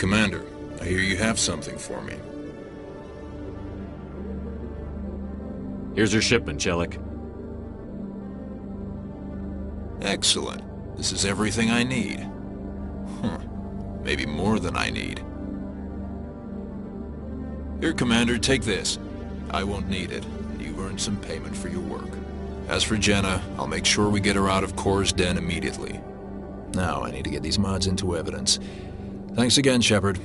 Commander, I hear you have something for me. Here's your shipment, Jellic. Excellent. This is everything I need. Maybe more than I need. Here, Commander, take this. I won't need it, and you've earned some payment for your work. As for Jenna, I'll make sure we get her out of Kor's den immediately. Now, I need to get these mods into evidence. Thanks again, Shepard.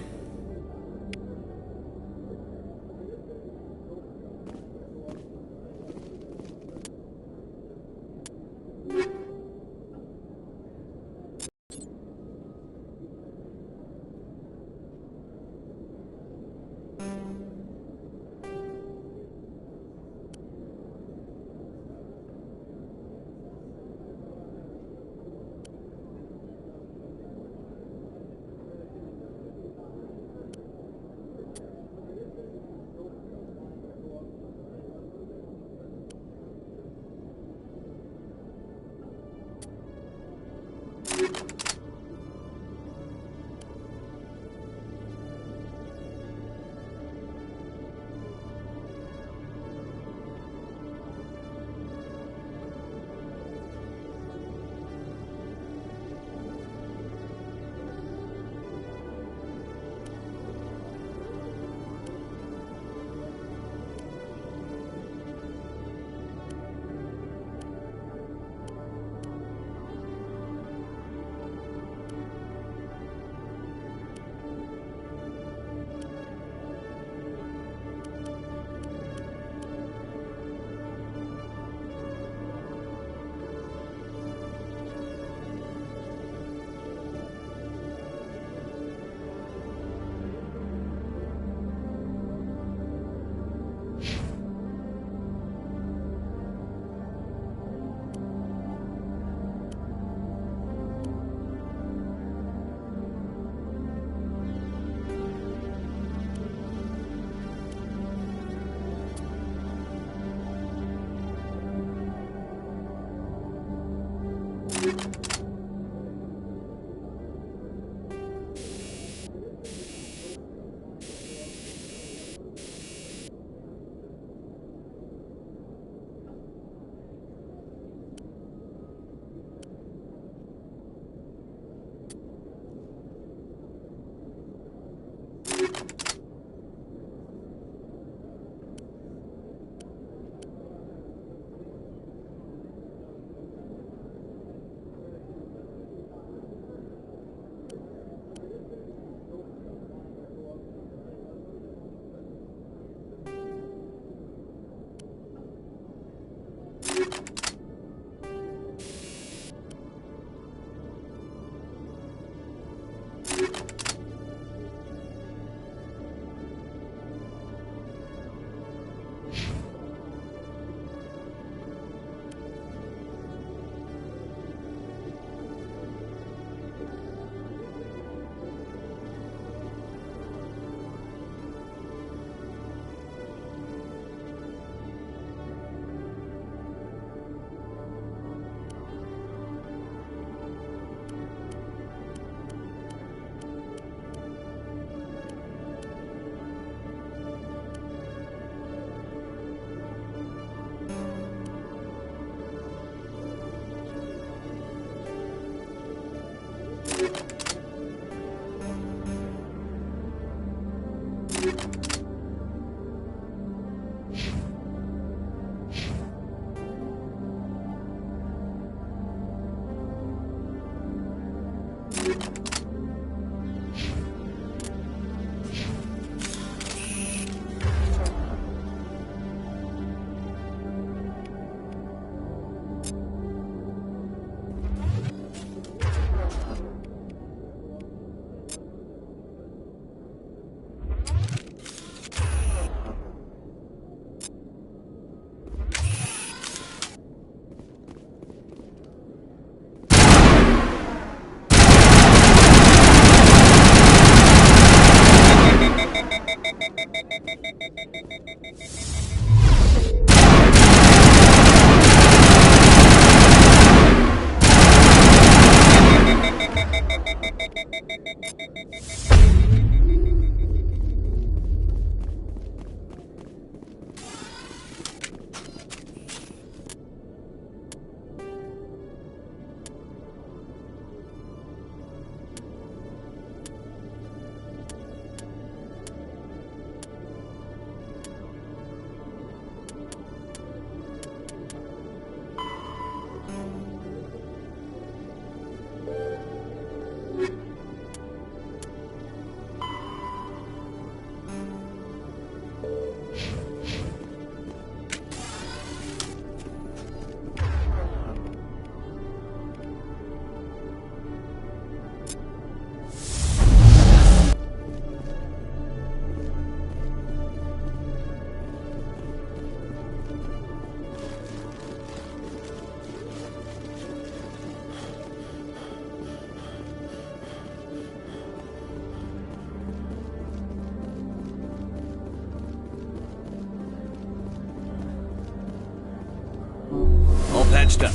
Patched up.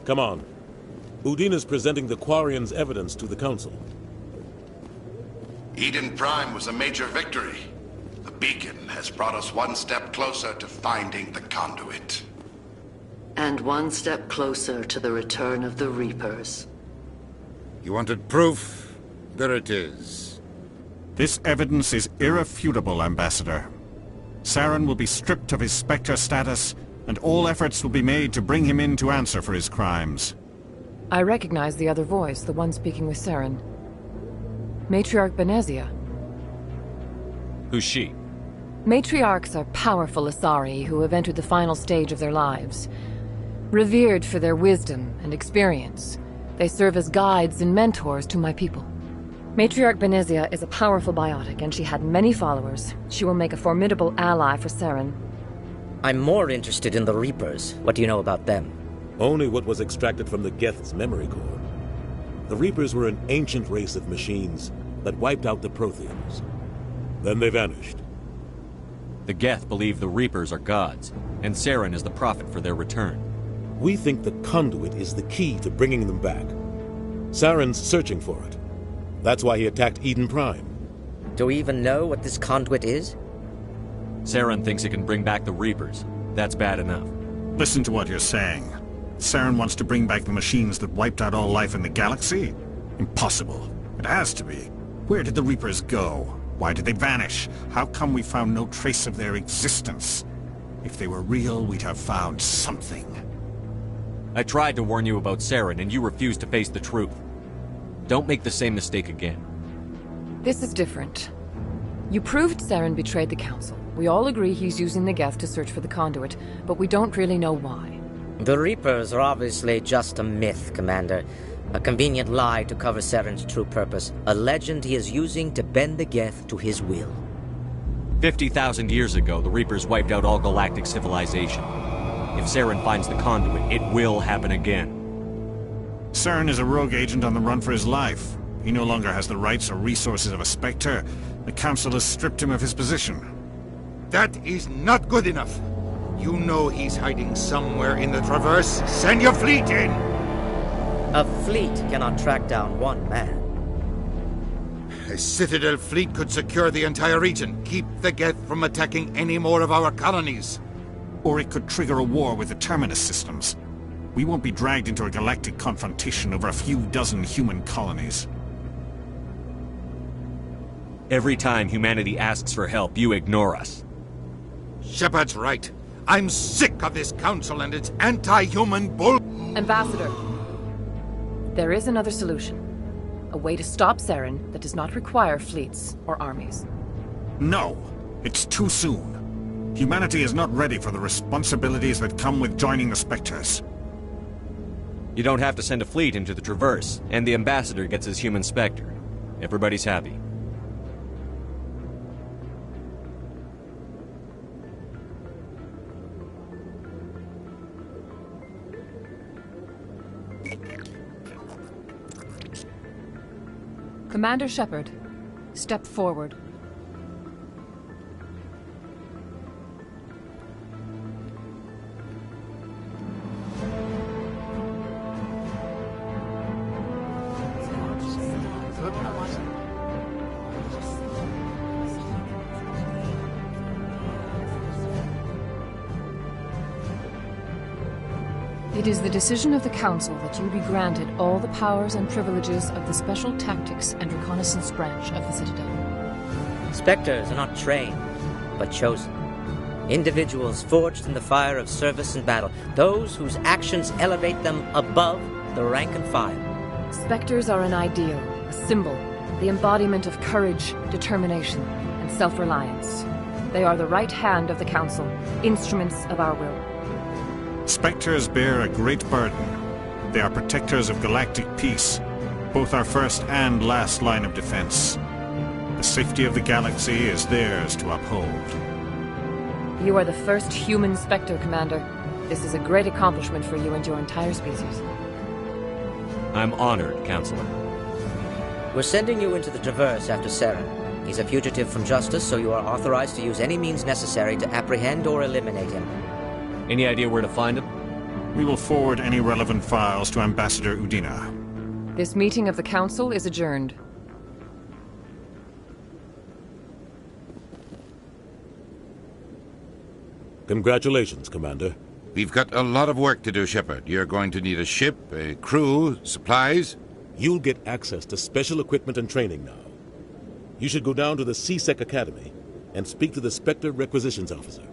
Come on. Udina's presenting the Quarians' evidence to the Council. Eden Prime was a major victory. The beacon has brought us one step closer to finding the conduit. And one step closer to the return of the Reapers. You wanted proof? There it is. This evidence is irrefutable, Ambassador. Saren will be stripped of his Spectre status, and all efforts will be made to bring him in to answer for his crimes. I recognize the other voice, the one speaking with Saren. Matriarch Benezia. Who's she? Matriarchs are powerful Asari who have entered the final stage of their lives. Revered for their wisdom and experience, they serve as guides and mentors to my people. Matriarch Benezia is a powerful biotic, and she had many followers. She will make a formidable ally for Saren. I'm more interested in the Reapers. What do you know about them? Only what was extracted from the Geth's memory core. The Reapers were an ancient race of machines that wiped out the Protheans. Then they vanished. The Geth believe the Reapers are gods, and Saren is the prophet for their return. We think the conduit is the key to bringing them back. Saren's searching for it. That's why he attacked Eden Prime. Do we even know what this conduit is? Saren thinks it can bring back the Reapers. That's bad enough. Listen to what you're saying. Saren wants to bring back the machines that wiped out all life in the galaxy? Impossible. It has to be. Where did the Reapers go? Why did they vanish? How come we found no trace of their existence? If they were real, we'd have found something. I tried to warn you about Saren, and you refused to face the truth. Don't make the same mistake again. This is different. You proved Saren betrayed the Council. We all agree he's using the Geth to search for the conduit, but we don't really know why. The Reapers are obviously just a myth, Commander. A convenient lie to cover Saren's true purpose. A legend he is using to bend the Geth to his will. 50,000 years ago, the Reapers wiped out all galactic civilization. If Saren finds the conduit, it will happen again. Saren is a rogue agent on the run for his life. He no longer has the rights or resources of a Spectre. The Council has stripped him of his position. That is not good enough. You know he's hiding somewhere in the Traverse. Send your fleet in! A fleet cannot track down one man. A Citadel fleet could secure the entire region, keep the Geth from attacking any more of our colonies. Or it could trigger a war with the Terminus systems. We won't be dragged into a galactic confrontation over a few dozen human colonies. Every time humanity asks for help, you ignore us. Shepard's right. I'm sick of this council and its anti-human bull... Ambassador, there is another solution. A way to stop Saren that does not require fleets or armies. No, it's too soon. Humanity is not ready for the responsibilities that come with joining the Spectres. You don't have to send a fleet into the Traverse, and the Ambassador gets his human Spectre. Everybody's happy. Commander Shepard, step forward. It is the decision of the Council that you be granted all the powers and privileges of the Special Tactics and Reconnaissance Branch of the Citadel. Spectres are not trained, but chosen. Individuals forged in the fire of service and battle, those whose actions elevate them above the rank and file. Spectres are an ideal, a symbol, the embodiment of courage, determination, and self-reliance. They are the right hand of the Council, instruments of our will. Spectres bear a great burden. They are protectors of galactic peace, both our first and last line of defense. The safety of the galaxy is theirs to uphold. You are the first human Spectre, Commander. This is a great accomplishment for you and your entire species. I'm honored, Counselor. We're sending you into the Traverse after Saren. He's a fugitive from justice, so you are authorized to use any means necessary to apprehend or eliminate him. Any idea where to find him? We will forward any relevant files to Ambassador Udina. This meeting of the Council is adjourned. Congratulations, Commander. We've got a lot of work to do, Shepard. You're going to need a ship, a crew, supplies. You'll get access to special equipment and training now. You should go down to the C-Sec Academy and speak to the Spectre Requisitions Officer.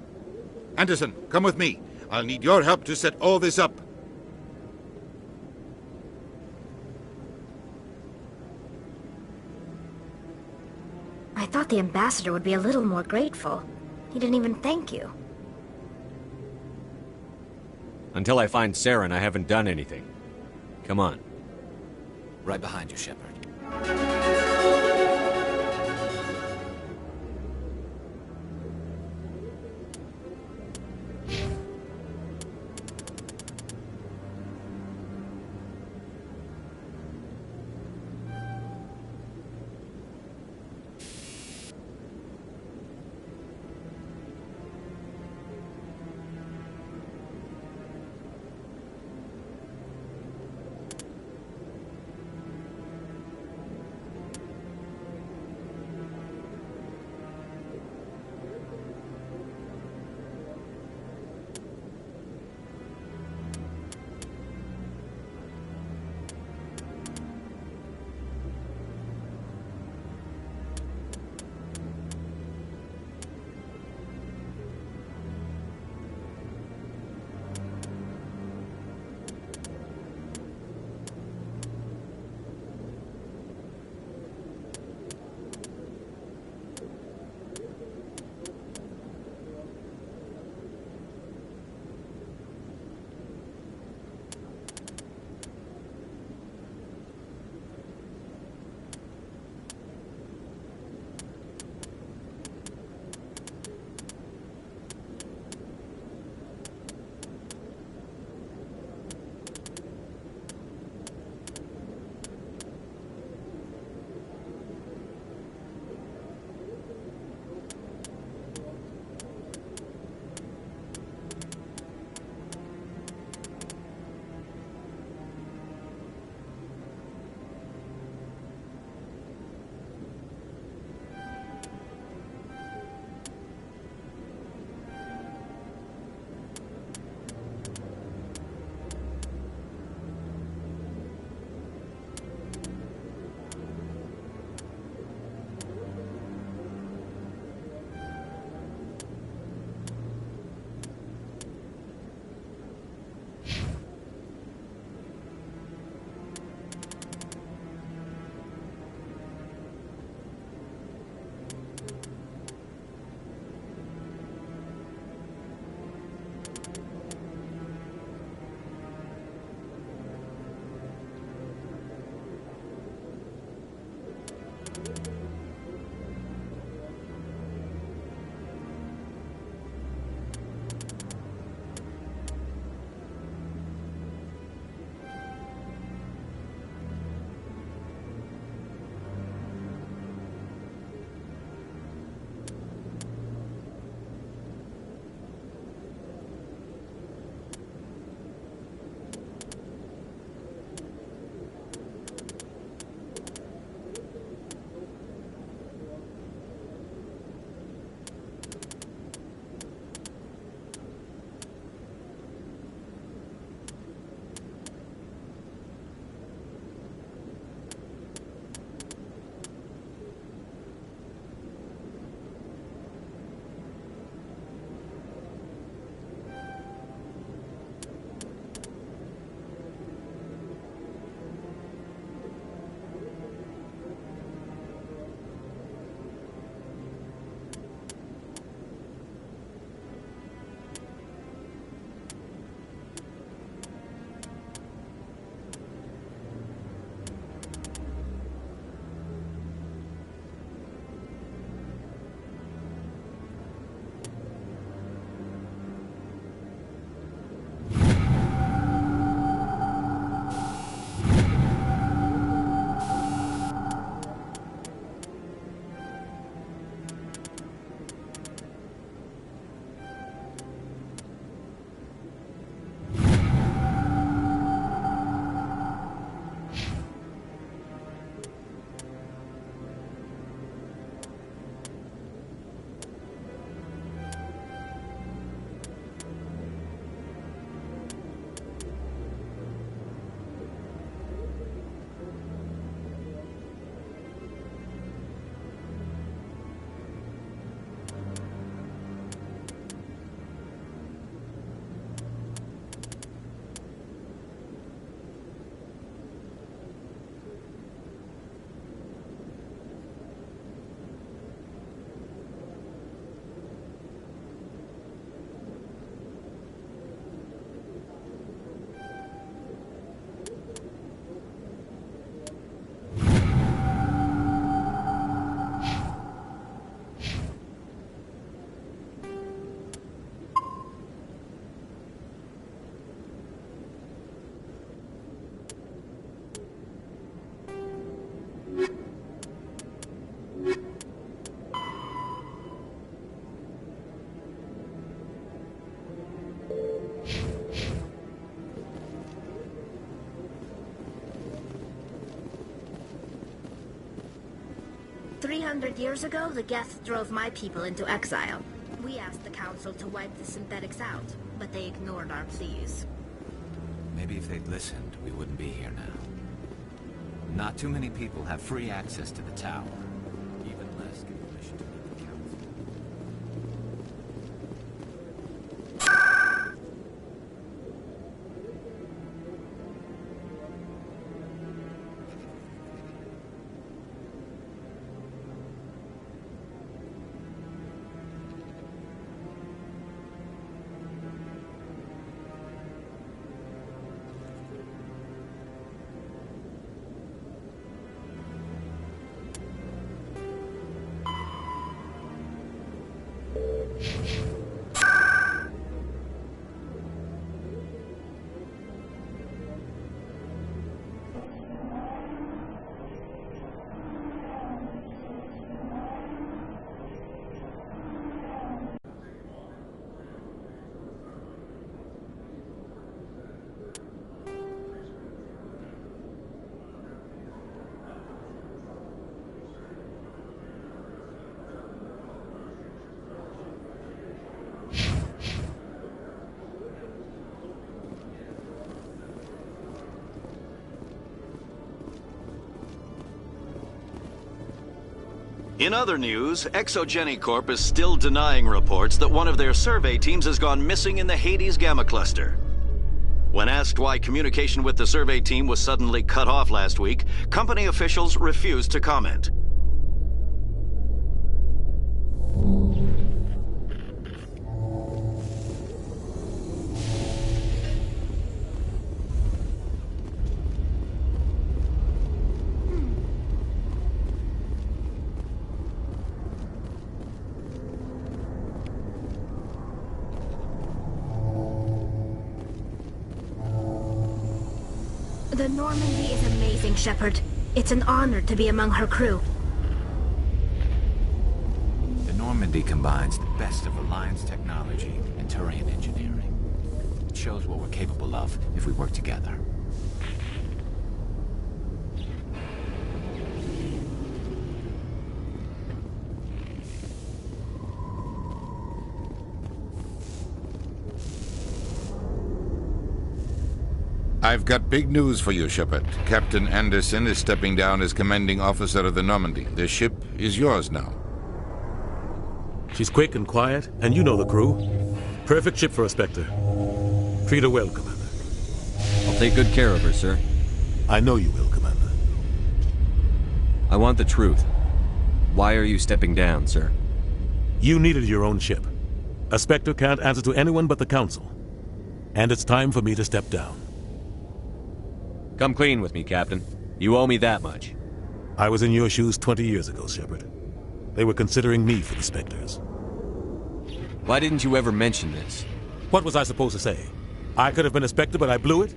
Anderson, come with me. I'll need your help to set all this up. I thought the ambassador would be a little more grateful. He didn't even thank you. Until I find Saren, I haven't done anything. Come on. Right behind you, Shepard. 300 years ago, the Geth drove my people into exile. We asked the Council to wipe the synthetics out, but they ignored our pleas. Maybe if they'd listened, we wouldn't be here now. Not too many people have free access to the tower. Even less get permission to leave the council. In other news, Exogeny Corp is still denying reports that one of their survey teams has gone missing in the Hades Gamma Cluster. When asked why communication with the survey team was suddenly cut off last week, company officials refused to comment. The Normandy is amazing, Shepard. It's an honor to be among her crew. The Normandy combines the best of Alliance technology and Turian engineering. It shows what we're capable of if we work together. I've got big news for you, Shepard. Captain Anderson is stepping down as commanding officer of the Normandy. The ship is yours now. She's quick and quiet, and you know the crew. Perfect ship for a Spectre. Treat her well, Commander. I'll take good care of her, sir. I know you will, Commander. I want the truth. Why are you stepping down, sir? You needed your own ship. A Spectre can't answer to anyone but the Council. And it's time for me to step down. Come clean with me, Captain. You owe me that much. I was in your shoes 20 years ago, Shepard. They were considering me for the Spectres. Why didn't you ever mention this? What was I supposed to say? I could have been a Spectre, but I blew it?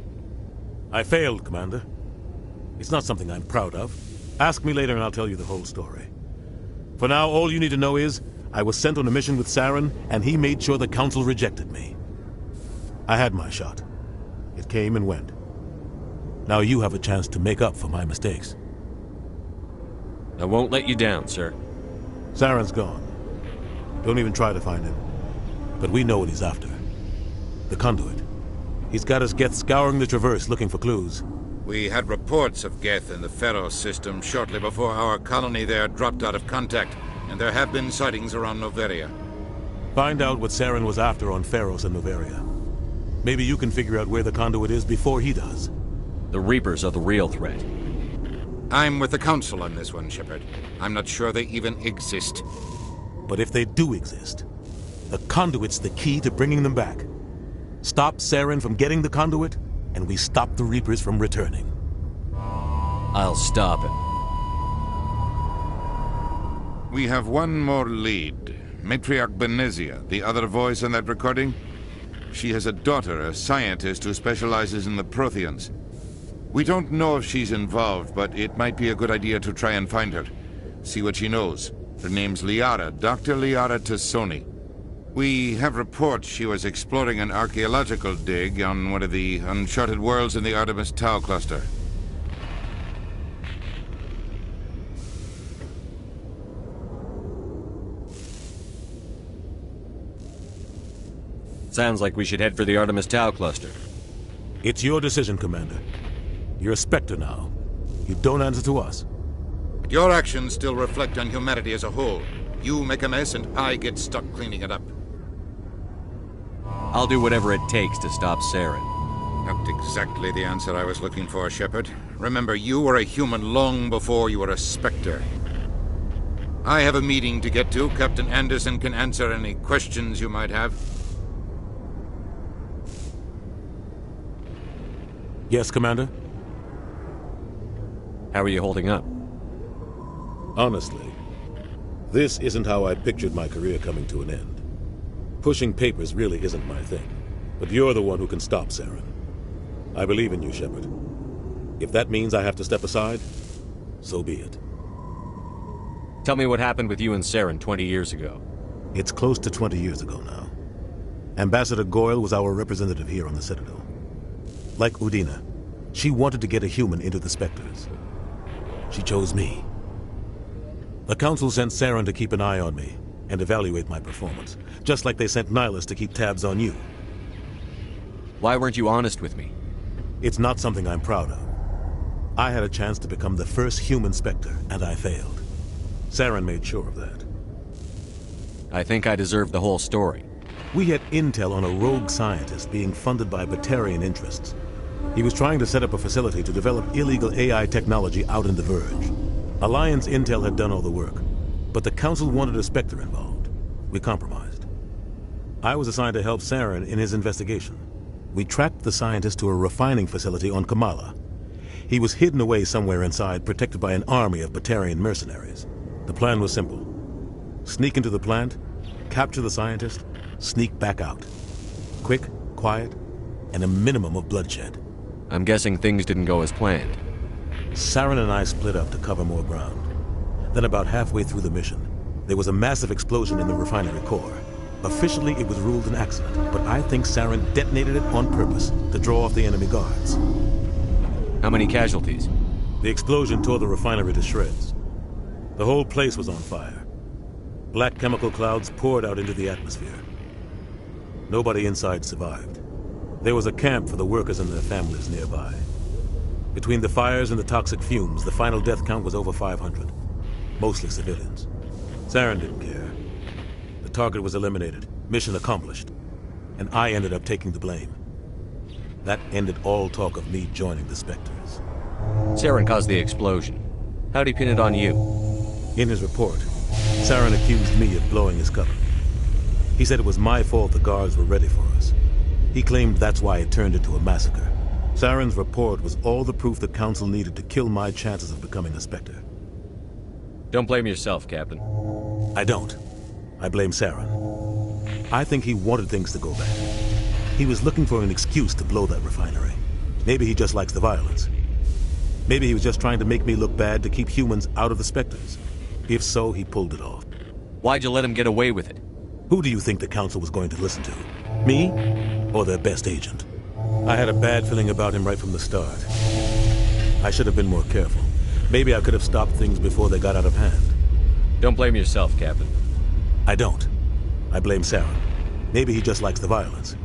I failed, Commander. It's not something I'm proud of. Ask me later and I'll tell you the whole story. For now, all you need to know is, I was sent on a mission with Saren, and he made sure the Council rejected me. I had my shot. It came and went. Now you have a chance to make up for my mistakes. I won't let you down, sir. Saren's gone. Don't even try to find him. But we know what he's after. The conduit. He's got his Geth scouring the Traverse looking for clues. We had reports of Geth in the Pharos system shortly before our colony there dropped out of contact, and there have been sightings around Noveria. Find out what Saren was after on Pharos and Noveria. Maybe you can figure out where the conduit is before he does. The Reapers are the real threat. I'm with the Council on this one, Shepard. I'm not sure they even exist. But if they do exist, the conduit's the key to bringing them back. Stop Saren from getting the conduit, and we stop the Reapers from returning. I'll stop him. We have one more lead. Matriarch Benezia, the other voice in that recording. She has a daughter, a scientist who specializes in the Protheans. We don't know if she's involved, but it might be a good idea to try and find her. See what she knows. Her name's Liara, Dr. Liara Tassoni. We have reports she was exploring an archaeological dig on one of the uncharted worlds in the Artemis Tau cluster. Sounds like we should head for the Artemis Tau cluster. It's your decision, Commander. You're a Spectre now. You don't answer to us. Your actions still reflect on humanity as a whole. You make a mess and I get stuck cleaning it up. I'll do whatever it takes to stop Saren. Not exactly the answer I was looking for, Shepard. Remember, you were a human long before you were a Spectre. I have a meeting to get to. Captain Anderson can answer any questions you might have. Yes, Commander? How are you holding up? Honestly, this isn't how I pictured my career coming to an end. Pushing papers really isn't my thing, but you're the one who can stop Saren. I believe in you, Shepard. If that means I have to step aside, so be it. Tell me what happened with you and Saren 20 years ago. It's close to 20 years ago now. Ambassador Goyle was our representative here on the Citadel. Like Udina, she wanted to get a human into the Spectres. She chose me. The Council sent Saren to keep an eye on me and evaluate my performance, just like they sent Nihilus to keep tabs on you. Why weren't you honest with me? It's not something I'm proud of. I had a chance to become the first human Spectre, and I failed. Saren made sure of that. I think I deserve the whole story. We had intel on a rogue scientist being funded by Batarian interests. He was trying to set up a facility to develop illegal AI technology out in the Verge. Alliance intel had done all the work, but the Council wanted a Spectre involved. We compromised. I was assigned to help Saren in his investigation. We tracked the scientist to a refining facility on Kamala. He was hidden away somewhere inside, protected by an army of Batarian mercenaries. The plan was simple. Sneak into the plant, capture the scientist, sneak back out. Quick, quiet, and a minimum of bloodshed. I'm guessing things didn't go as planned. Saren and I split up to cover more ground. Then about halfway through the mission, there was a massive explosion in the refinery core. Officially, it was ruled an accident, but I think Saren detonated it on purpose to draw off the enemy guards. How many casualties? The explosion tore the refinery to shreds. The whole place was on fire. Black chemical clouds poured out into the atmosphere. Nobody inside survived. There was a camp for the workers and their families nearby. Between the fires and the toxic fumes, the final death count was over 500. Mostly civilians. Saren didn't care. The target was eliminated, mission accomplished, and I ended up taking the blame. That ended all talk of me joining the Spectres. Saren caused the explosion. How'd he pin it on you? In his report, Saren accused me of blowing his cover. He said it was my fault the guards were ready for us. He claimed that's why it turned into a massacre. Saren's report was all the proof the Council needed to kill my chances of becoming a Spectre. Don't blame yourself, Captain. I don't. I blame Saren. I think he wanted things to go bad. He was looking for an excuse to blow that refinery. Maybe he just likes the violence. Maybe he was just trying to make me look bad to keep humans out of the Spectres. If so, he pulled it off. Why'd you let him get away with it? Who do you think the Council was going to listen to? Me? Or their best agent? I had a bad feeling about him right from the start. I should have been more careful. Maybe I could have stopped things before they got out of hand. Don't blame yourself, Captain. I don't. I blame Saren. Maybe he just likes the violence.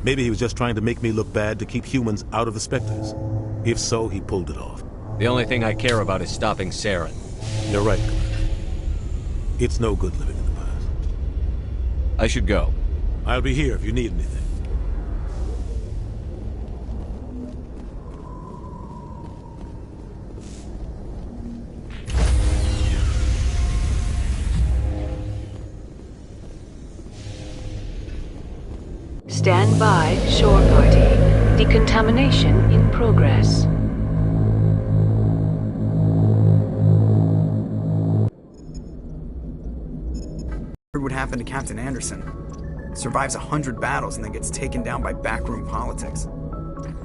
Maybe he was just trying to make me look bad to keep humans out of the Spectres. If so, he pulled it off. The only thing I care about is stopping Saren. You're right, Commander. It's no good living in the past. I should go. I'll be here if you need anything. Stand by, shore party. Decontamination in progress. What happened to Captain Anderson? Survives 100 battles and then gets taken down by backroom politics.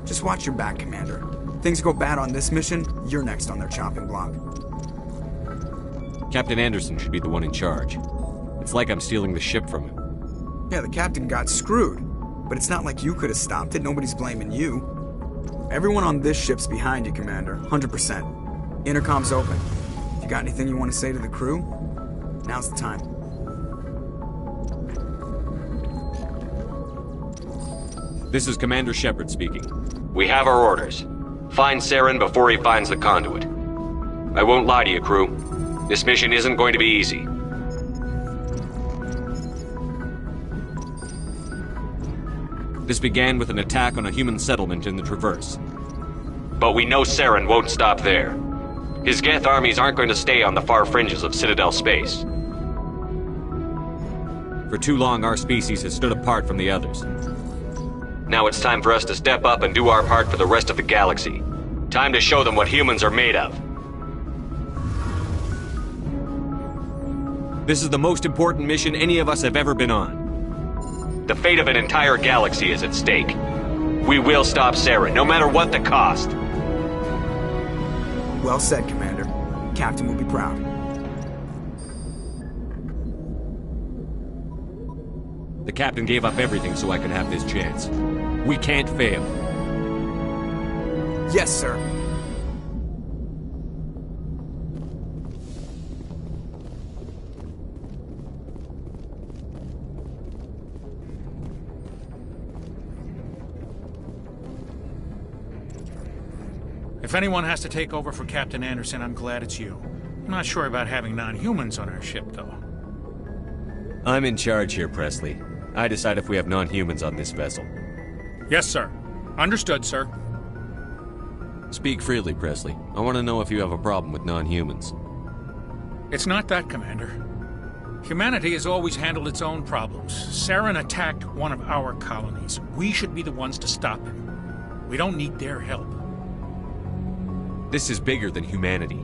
Just watch your back, Commander. Things go bad on this mission, you're next on their chopping block. Captain Anderson should be the one in charge. It's like I'm stealing the ship from him. Yeah, the captain got screwed. But it's not like you could have stopped it. Nobody's blaming you. Everyone on this ship's behind you, Commander. 100%. Intercom's open. If you got anything you want to say to the crew, now's the time. This is Commander Shepard speaking. We have our orders. Find Saren before he finds the conduit. I won't lie to you, crew. This mission isn't going to be easy. This began with an attack on a human settlement in the Traverse. But we know Saren won't stop there. His Geth armies aren't going to stay on the far fringes of Citadel space. For too long, our species has stood apart from the others. Now it's time for us to step up and do our part for the rest of the galaxy. Time to show them what humans are made of. This is the most important mission any of us have ever been on. The fate of an entire galaxy is at stake. We will stop Saren, no matter what the cost. Well said, Commander. Captain will be proud. The captain gave up everything so I could have this chance. We can't fail. Yes, sir. If anyone has to take over for Captain Anderson, I'm glad it's you. I'm not sure about having non-humans on our ship, though. I'm in charge here, Presley. I decide if we have non-humans on this vessel. Yes, sir. Understood, sir. Speak freely, Presley. I want to know if you have a problem with non-humans. It's not that, Commander. Humanity has always handled its own problems. Saren attacked one of our colonies. We should be the ones to stop him. We don't need their help. This is bigger than humanity.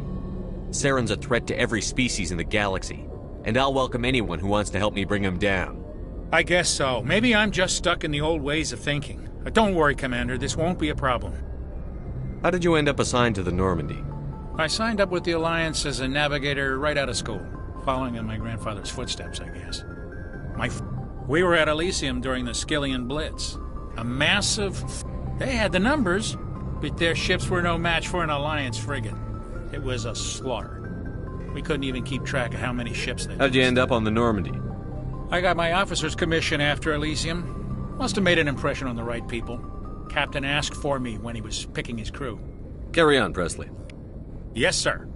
Saren's a threat to every species in the galaxy, and I'll welcome anyone who wants to help me bring him down. I guess so. Maybe I'm just stuck in the old ways of thinking. But don't worry, Commander, this won't be a problem. How did you end up assigned to the Normandy? I signed up with the Alliance as a navigator right out of school, following in my grandfather's footsteps, I guess. We were at Elysium during the Skillian Blitz. A massive... They had the numbers, but their ships were no match for an Alliance frigate. It was a slaughter. We couldn't even keep track of how many ships they... How'd you end up on the Normandy? I got my officer's commission after Elysium. Must have made an impression on the right people. Captain asked for me when he was picking his crew. Carry on, Presley. Yes, sir.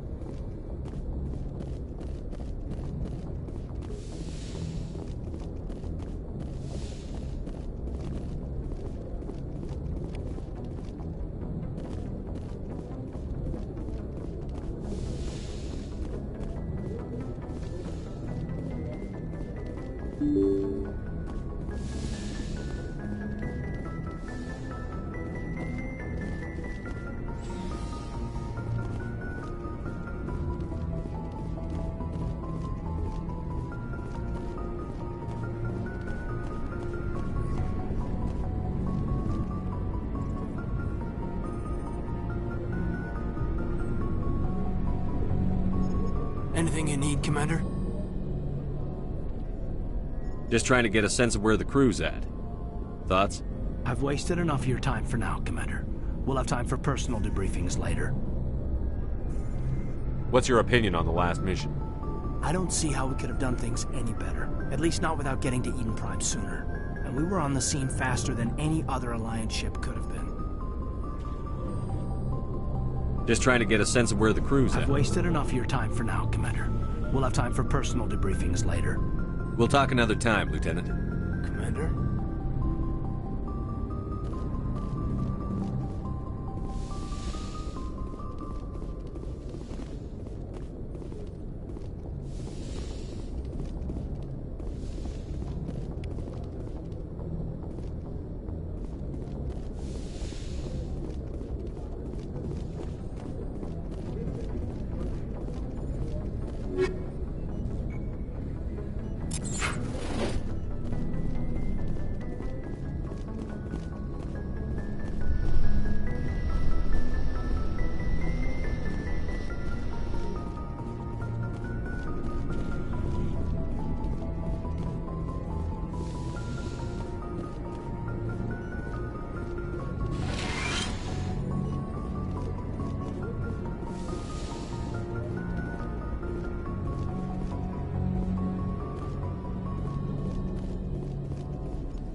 Anything you need, Commander? Just trying to get a sense of where the crew's at. Thoughts? I've wasted enough of your time for now, Commander. We'll have time for personal debriefings later. What's your opinion on the last mission? I don't see how we could have done things any better. At least not without getting to Eden Prime sooner. And we were on the scene faster than any other Alliance ship could have been. Just trying to get a sense of where the crew's at. I've wasted enough of your time for now, Commander. We'll have time for personal debriefings later. We'll talk another time, Lieutenant. Commander?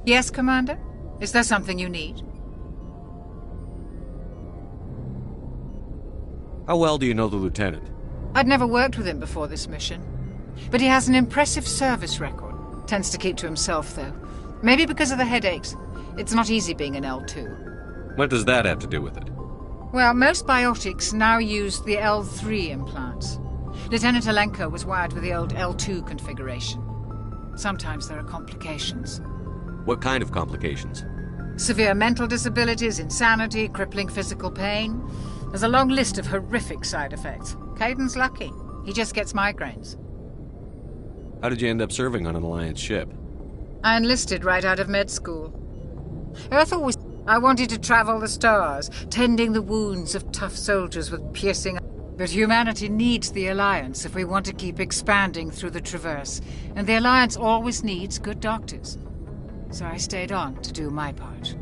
Yes, Commander? Is there something you need? How well do you know the Lieutenant? I'd never worked with him before this mission. But he has an impressive service record. Tends to keep to himself, though. Maybe because of the headaches. It's not easy being an L2. What does that have to do with it? Well, most biotics now use the L3 implants. Lieutenant Alenko was wired with the old L2 configuration. Sometimes there are complications. What kind of complications? Severe mental disabilities, insanity, crippling physical pain. There's a long list of horrific side effects. Caden's lucky. He just gets migraines. How did you end up serving on an Alliance ship? I enlisted right out of med school. Earth always... I wanted to travel the stars, tending the wounds of tough soldiers with piercing... But humanity needs the Alliance if we want to keep expanding through the Traverse. And the Alliance always needs good doctors. So I stayed on to do my part.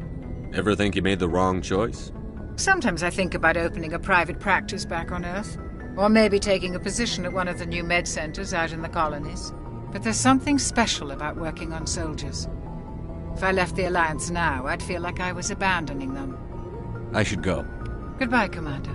Ever think you made the wrong choice? Sometimes I think about opening a private practice back on Earth. Or maybe taking a position at one of the new med centers out in the colonies. But there's something special about working on soldiers. If I left the Alliance now, I'd feel like I was abandoning them. I should go. Goodbye, Commander.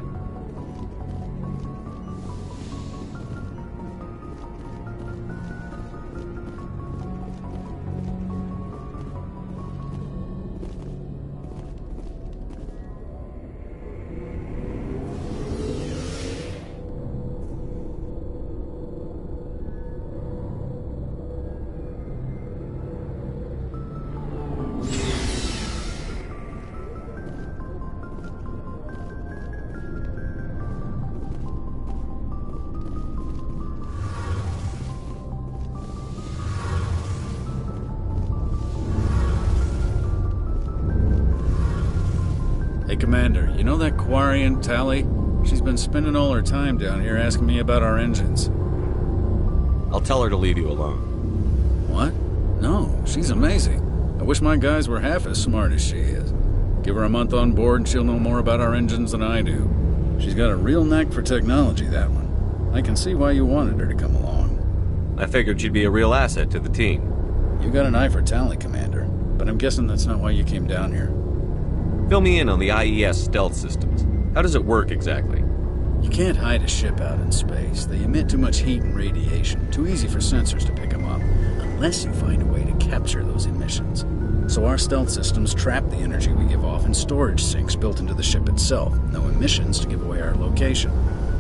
Hey, Commander, you know that Quarian, Tali? She's been spending all her time down here asking me about our engines. I'll tell her to leave you alone. What? No, she's amazing. I wish my guys were half as smart as she is. Give her a month on board and she'll know more about our engines than I do. She's got a real knack for technology, that one. I can see why you wanted her to come along. I figured she'd be a real asset to the team. You got an eye for Tali, Commander, but I'm guessing that's not why you came down here. Fill me in on the IES stealth systems. How does it work exactly? You can't hide a ship out in space. They emit too much heat and radiation. Too easy for sensors to pick them up, unless you find a way to capture those emissions. So our stealth systems trap the energy we give off in storage sinks built into the ship itself. No emissions to give away our location.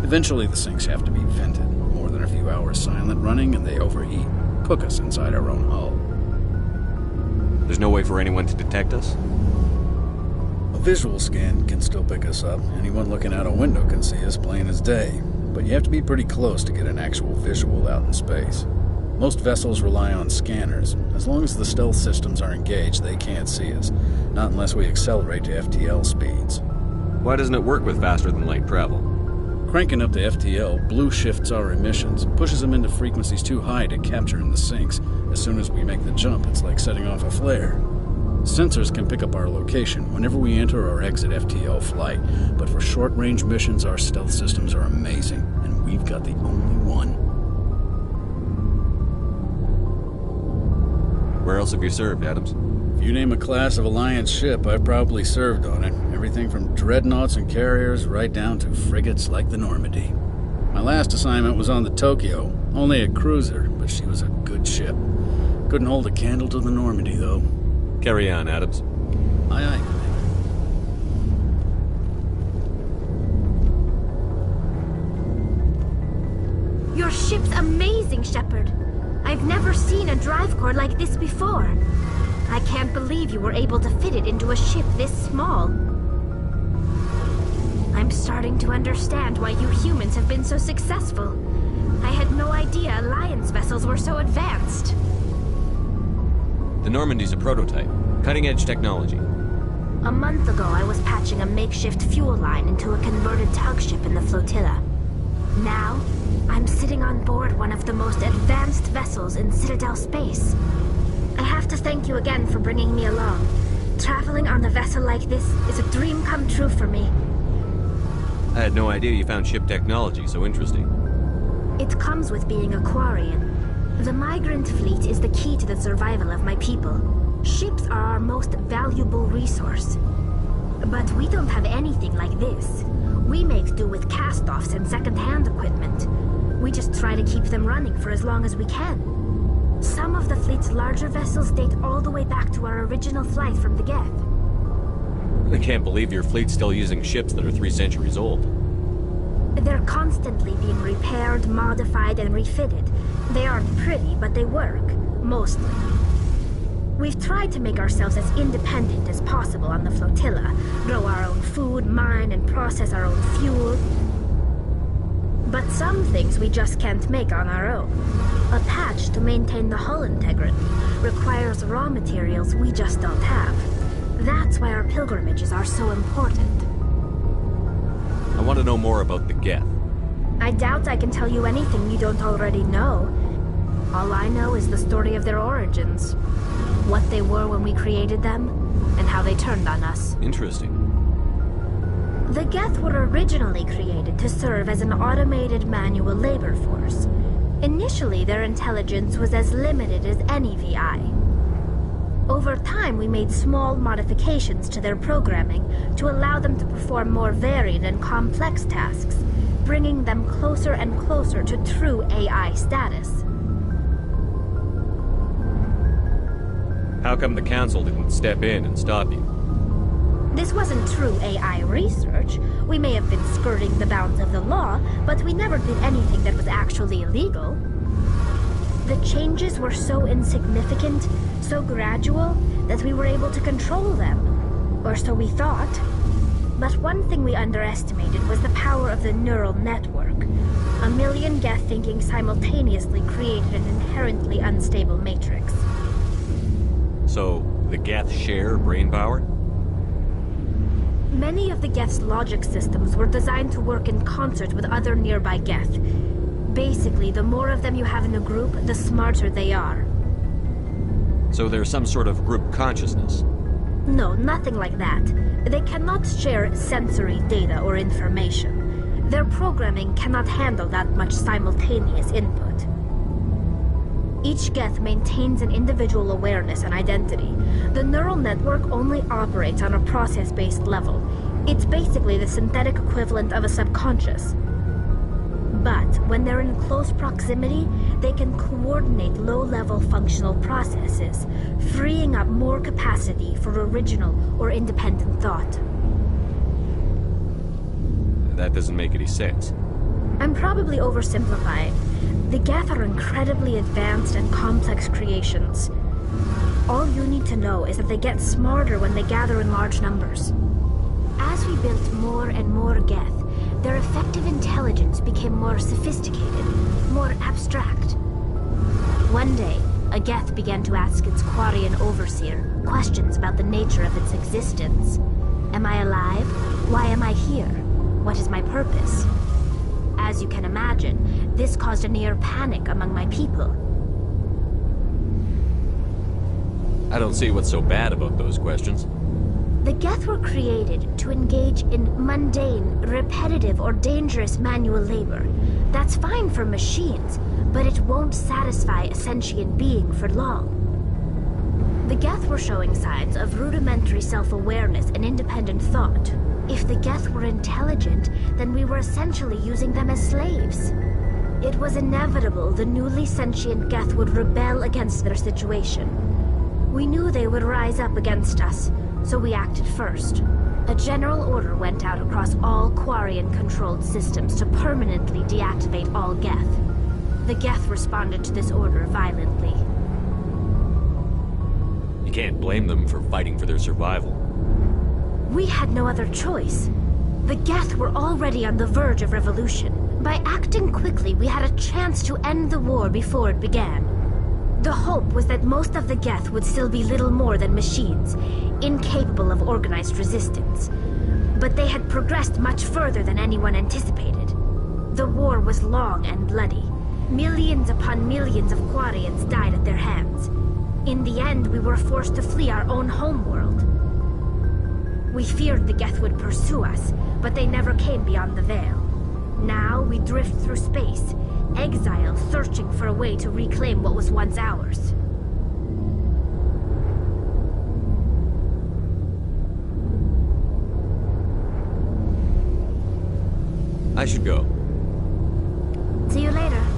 Eventually the sinks have to be vented. More than a few hours silent running and they overheat. Cook us inside our own hull. There's no way for anyone to detect us? A visual scan can still pick us up. Anyone looking out a window can see us plain as day. But you have to be pretty close to get an actual visual out in space. Most vessels rely on scanners. As long as the stealth systems are engaged, they can't see us. Not unless we accelerate to FTL speeds. Why doesn't it work with faster than light travel? Cranking up to FTL blue shifts our emissions, pushes them into frequencies too high to capture in the sinks. As soon as we make the jump, it's like setting off a flare. Sensors can pick up our location whenever we enter or exit FTL flight, but for short-range missions, our stealth systems are amazing, and we've got the only one. Where else have you served, Adams? If you name a class of Alliance ship, I've probably served on it. Everything from dreadnoughts and carriers right down to frigates like the Normandy. My last assignment was on the Tokyo, only a cruiser, but she was a good ship. Couldn't hold a candle to the Normandy, though. Carry on, Adams. Aye, aye. Your ship's amazing, Shepard. I've never seen a drive core like this before. I can't believe you were able to fit it into a ship this small. I'm starting to understand why you humans have been so successful. I had no idea Alliance vessels were so advanced. The Normandy's a prototype. Cutting-edge technology. A month ago, I was patching a makeshift fuel line into a converted tug ship in the flotilla. Now, I'm sitting on board one of the most advanced vessels in Citadel space. I have to thank you again for bringing me along. Traveling on a vessel like this is a dream come true for me. I had no idea you found ship technology so interesting. It comes with being a Quarian. The migrant fleet is the key to the survival of my people. Ships are our most valuable resource. But we don't have anything like this. We make do with cast-offs and second-hand equipment. We just try to keep them running for as long as we can. Some of the fleet's larger vessels date all the way back to our original flight from the Geth. I can't believe your fleet's still using ships that are 3 centuries old. They're constantly being repaired, modified, and refitted. They aren't pretty, but they work. Mostly. We've tried to make ourselves as independent as possible on the flotilla. Grow our own food, mine, and process our own fuel. But some things we just can't make on our own. A patch to maintain the hull integrity requires raw materials we just don't have. That's why our pilgrimages are so important. I want to know more about the Geth. I doubt I can tell you anything you don't already know. All I know is the story of their origins. What they were when we created them, and how they turned on us. Interesting. The Geth were originally created to serve as an automated manual labor force. Initially, their intelligence was as limited as any VI. Over time, we made small modifications to their programming to allow them to perform more varied and complex tasks, bringing them closer and closer to true AI status. How come the Council didn't step in and stop you? This wasn't true AI research. We may have been skirting the bounds of the law, but we never did anything that was actually illegal. The changes were so insignificant, so gradual, that we were able to control them. Or so we thought. But one thing we underestimated was the power of the neural network. 1 million Geth thinking simultaneously created an inherently unstable matrix. So, the Geth share brain power? Many of the Geth's logic systems were designed to work in concert with other nearby Geth. Basically, the more of them you have in a group, the smarter they are. So there's some sort of group consciousness? No, nothing like that. They cannot share sensory data or information. Their programming cannot handle that much simultaneous input. Each Geth maintains an individual awareness and identity. The neural network only operates on a process-based level. It's basically the synthetic equivalent of a subconscious. But when they're in close proximity, they can coordinate low-level functional processes, freeing up more capacity for original or independent thought. That doesn't make any sense. I'm probably oversimplifying. The Geth are incredibly advanced and complex creations. All you need to know is that they get smarter when they gather in large numbers. As we built more and more Geth, their effective intelligence became more sophisticated, more abstract. One day, a Geth began to ask its Quarian overseer questions about the nature of its existence. Am I alive? Why am I here? What is my purpose? As you can imagine, this caused a near panic among my people. I don't see what's so bad about those questions. The Geth were created to engage in mundane, repetitive, or dangerous manual labor. That's fine for machines, but it won't satisfy a sentient being for long. The Geth were showing signs of rudimentary self-awareness and independent thought. If the Geth were intelligent, then we were essentially using them as slaves. It was inevitable the newly sentient Geth would rebel against their situation. We knew they would rise up against us, so we acted first. A general order went out across all Quarian-controlled systems to permanently deactivate all Geth. The Geth responded to this order violently. You can't blame them for fighting for their survival. We had no other choice. The Geth were already on the verge of revolution. By acting quickly, we had a chance to end the war before it began. The hope was that most of the Geth would still be little more than machines, incapable of organized resistance. But they had progressed much further than anyone anticipated. The war was long and bloody. Millions upon millions of Quarians died at their hands. In the end, we were forced to flee our own homeworld. We feared the Geth would pursue us, but they never came beyond the Veil. Now we drift through space, Exile searching for a way to reclaim what was once ours. I should go. See you later.